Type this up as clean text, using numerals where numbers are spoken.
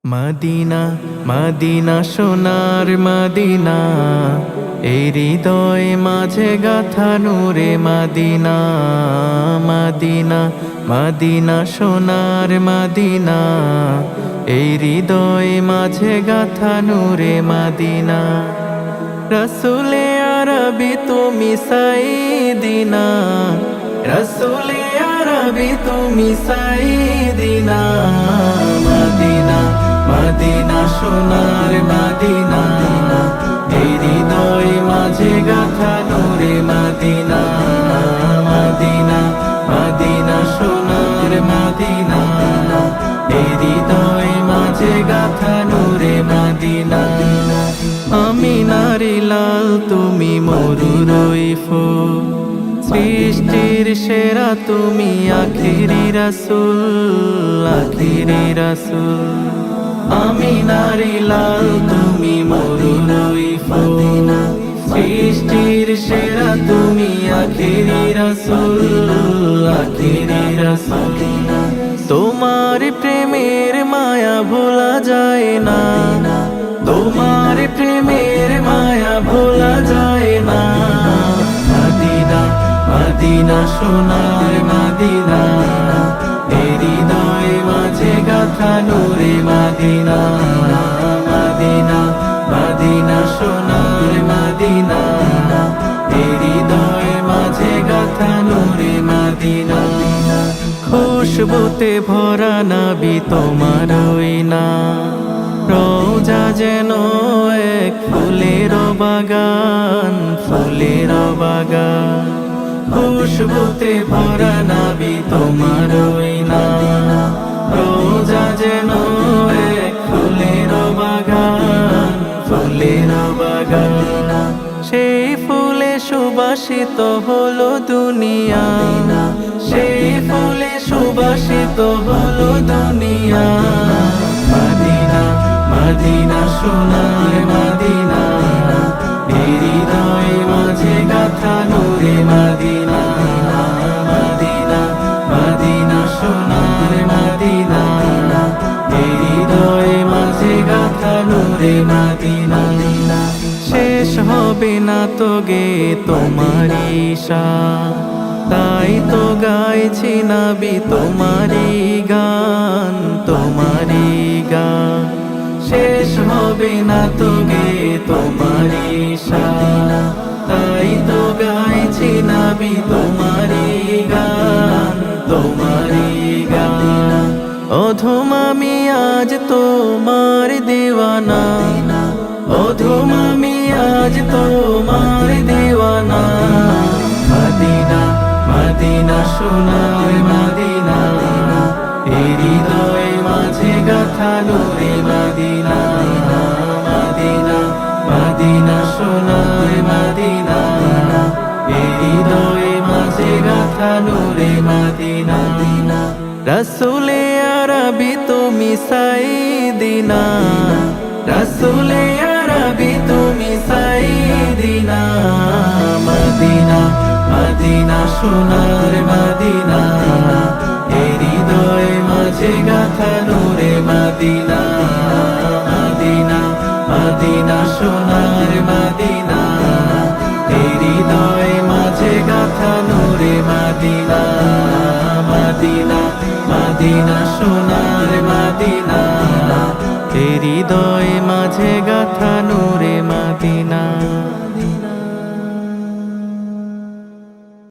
Medina Medina সোনার Medina, এই হৃদয় মাঝে গাথা নূরে মদিনা। মদিনা মদিনা সোনার মদিনা, এই হৃদয় মাঝে গাথা নূরে মদিনা। রসুলে আরবি তুমি সাইদিনা, রসুলে আরবি তুমি সাইদিনা। মদিনা মদিনা সোনার মদিনা, এই হৃদয় মাঝে গাথা নূরে মদিনা। মদিনা মদিনা সোনার মদিনা, এই হৃদয় মাঝে গাথা নূরে মদিনা। আমিনারি লাল তুমি মরুরই ফুল, সৃষ্টির সেরা তুমি আখিরি রাসূল, আখিরি রাসূল। আমিনারি লাল তুমি মরুরই ফুল, সৃষ্টির সেরা তুমি আখিরি রাসূল, আখিরি রাসূল। তোমার প্রেমের মায়া ভোলা যায় না, তোমার প্রেমের মায়া ভোলা যায় না। মদিনা মদিনা সোনার মদিনা, এই হৃদয় মাঝে গাথা নূরে মদিনা। মদিনা মদিনা সোনার মদিনা, এই হৃদয় মাঝে গাথা নূরে মদিনা। খুশবুতে ভরা নবী তোমার ওই না, রোজা যেন এক ফুলের বাগান, ফুলের বাগান। খুশবুতে ভরা নবী তোমার ওই না, রোজা যেন এক ফুলের বাগান, ফুলের বাগান। সেই ফুলে সুবাসিত হলো দুনিয়া, সেই ফুলে সুবাসিত হলো দুনিয়া। মদিনা মদিনা সোনার মদিনা, এই হৃদয় মাঝে গাথা নূরে মদিনা। মদিনা মদিনা সোনার মদিনা, এই হৃদয় মাঝে গাথা নূরে মদিনা। শেষ হবে না তো গে তোমারি শান, তাই তো গাইছি নবী তোমারি গান, তোমারি গান। শেষ হবে না তো গে তোমারি শান, তাই তো গাইছি নবী তোমারি গান, তোমারি গান। অধম আমি আজ তোমার দিওয়ানা, অধম আমি আজ তোমার দিওয়ানা। মদিনা মদিনা সোনার মদিনা, এই হৃদয় মাঝে গাথা নূরে মদিনা। মদিনা মদিনা সোনার মদিনা, এই হৃদয় মাঝে গাথা নূরে মদিনা। রসুলে আরবি তুমি সাইদিনা, রসুলে আরবি তুমি সাইদিনা। মদিনা মদিনা সোনার মদিনা, এই হৃদয় মাঝে গাথা নূরে মদিনা। মদিনা মদিনা সোনার মদিনা, এই হৃদয় মাঝে গাথা নূরে মদিনা। মদিনা মদিনা সোনার মদিনা, এই হৃদয় মাঝে গাথা নূরে।